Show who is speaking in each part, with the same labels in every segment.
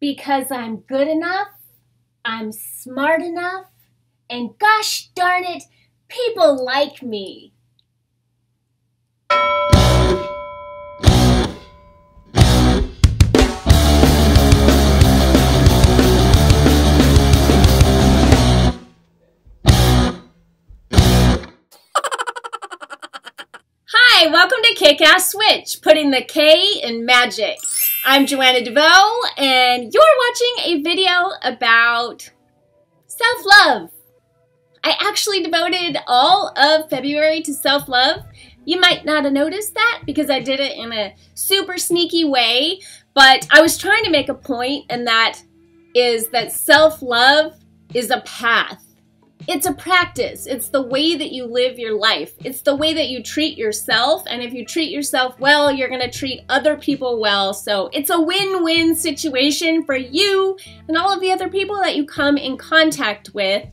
Speaker 1: Because I'm good enough, I'm smart enough, and gosh darn it, people like me. Hi, welcome to Kick-Ass Switch, putting the K in magic. I'm Joanna DeVoe, and you're watching a video about self-love. I actually devoted all of February to self-love. You might not have noticed that because I did it in a super sneaky way, but I was trying to make a point, and that is that self-love is a path. It's a practice. It's the way that you live your life. It's the way that you treat yourself. And if you treat yourself well, you're going to treat other people well. So it's a win-win situation for you and all of the other people that you come in contact with.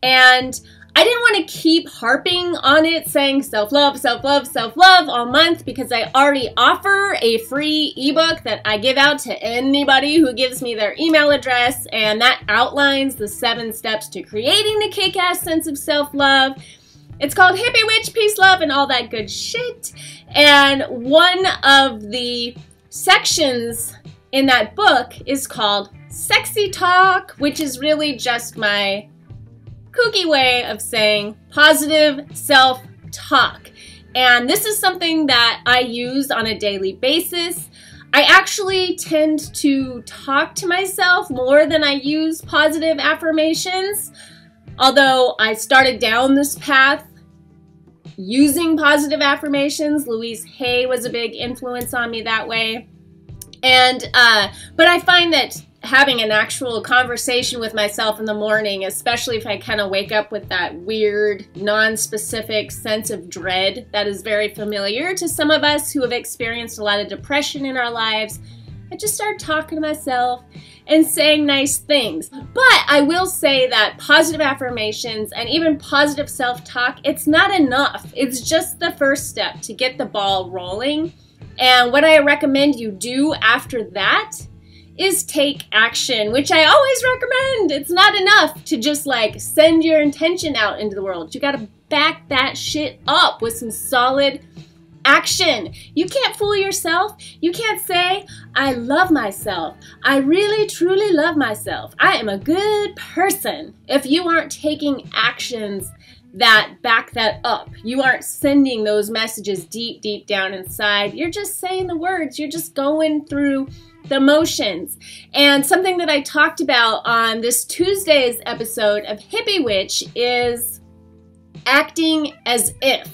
Speaker 1: And I didn't want to keep harping on it, saying self-love, self-love, self-love all month, because I already offer a free ebook that I give out to anybody who gives me their email address, and that outlines the 7 steps to creating the kick-ass sense of self-love. It's called Hippie Witch, Peace, Love, and all that good shit. And one of the sections in that book is called Sexy Talk, which is really just my kooky way of saying positive self-talk. And this is something that I use on a daily basis. I actually tend to talk to myself more than I use positive affirmations. Although I started down this path using positive affirmations. Louise Hay was a big influence on me that way. And but I find that having an actual conversation with myself in the morning, especially if I kind of wake up with that weird, non-specific sense of dread that is very familiar to some of us who have experienced a lot of depression in our lives, I just start talking to myself and saying nice things. But I will say that positive affirmations and even positive self-talk, it's not enough. It's just the first step to get the ball rolling. And what I recommend you do after that is take action, which I always recommend. It's not enough to just like send your intention out into the world. You gotta back that shit up with some solid action. You can't fool yourself. You can't say, I love myself. I really, truly love myself. I am a good person. If you aren't taking actions that back that up, you aren't sending those messages deep, deep down inside. You're just saying the words. You're just going through the motions. And something that I talked about on this Tuesday's episode of Hippie Witch is acting as if.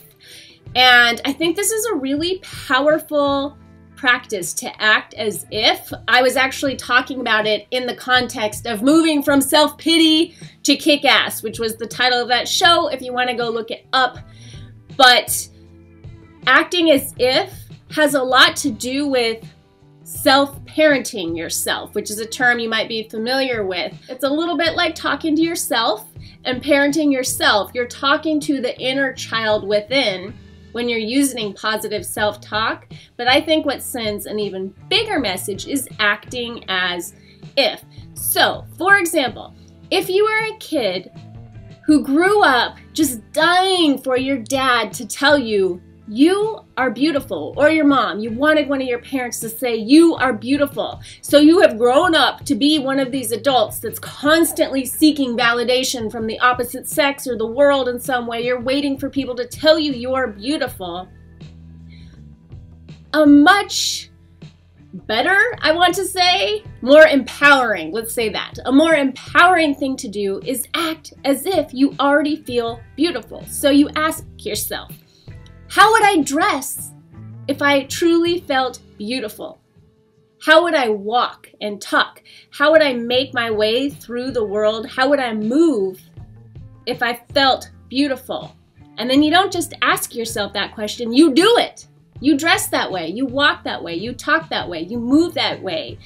Speaker 1: And I think this is a really powerful practice, to act as if. I was actually talking about it in the context of moving from self-pity to kick-ass, which was the title of that show if you want to go look it up. But acting as if has a lot to do with self-parenting yourself, which is a term you might be familiar with. It's a little bit like talking to yourself and parenting yourself. You're talking to the inner child within when you're using positive self-talk. But I think what sends an even bigger message is acting as if. So, for example, if you are a kid who grew up just dying for your dad to tell you, you are beautiful, or your mom, you wanted one of your parents to say, you are beautiful. So you have grown up to be one of these adults that's constantly seeking validation from the opposite sex or the world in some way. You're waiting for people to tell you you are beautiful. A much better, I want to say, more empowering, let's say that. A more empowering thing to do is act as if you already feel beautiful. So you ask yourself, how would I dress if I truly felt beautiful? How would I walk and talk? How would I make my way through the world? How would I move if I felt beautiful? And then you don't just ask yourself that question, you do it. You dress that way, you walk that way, you talk that way, you move that way.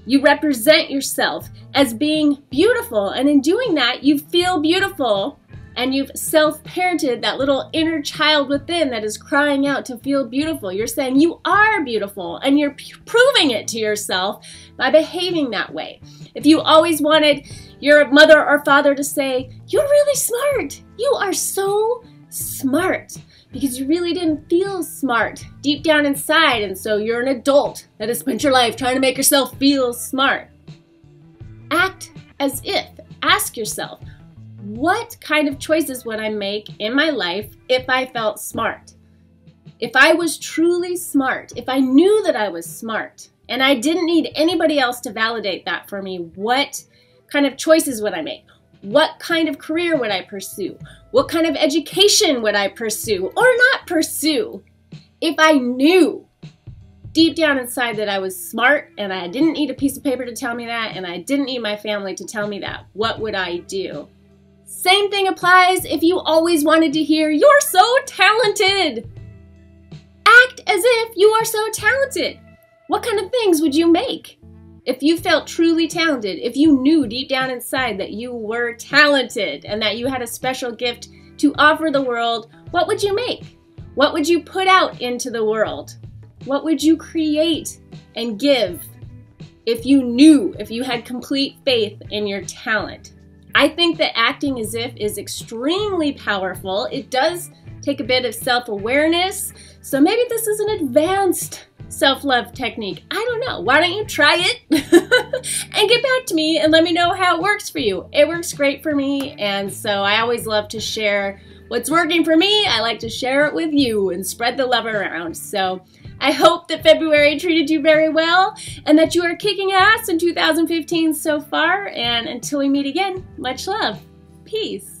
Speaker 1: You represent yourself as being beautiful, and in doing that, you feel beautiful and you've self-parented that little inner child within that is crying out to feel beautiful. You're saying you are beautiful, and you're proving it to yourself by behaving that way. If you always wanted your mother or father to say, "You're really smart. You are so smart," because you really didn't feel smart deep down inside, and so you're an adult that has spent your life trying to make yourself feel smart. Act as if. Ask yourself, what kind of choices would I make in my life if I felt smart? If I was truly smart, if I knew that I was smart, and I didn't need anybody else to validate that for me, what kind of choices would I make? What kind of career would I pursue? What kind of education would I pursue or not pursue? If I knew deep down inside that I was smart and I didn't need a piece of paper to tell me that, and I didn't need my family to tell me that, what would I do? Same thing applies if you always wanted to hear, "You're so talented." Act as if you are so talented. What kind of things would you make? If you felt truly talented, if you knew deep down inside that you were talented and that you had a special gift to offer the world, what would you make? What would you put out into the world? What would you create and give if you knew, if you had complete faith in your talent? I think that acting as if is extremely powerful. It does take a bit of self-awareness, so maybe this is an advanced self-love technique. I don't know. Why don't you try it and get back to me and let me know how it works for you. It works great for me, and so I always love to share what's working for me. I like to share it with you and spread the love around. So I hope that February treated you very well and that you are kicking ass in 2015 so far. And until we meet again, much love. Peace.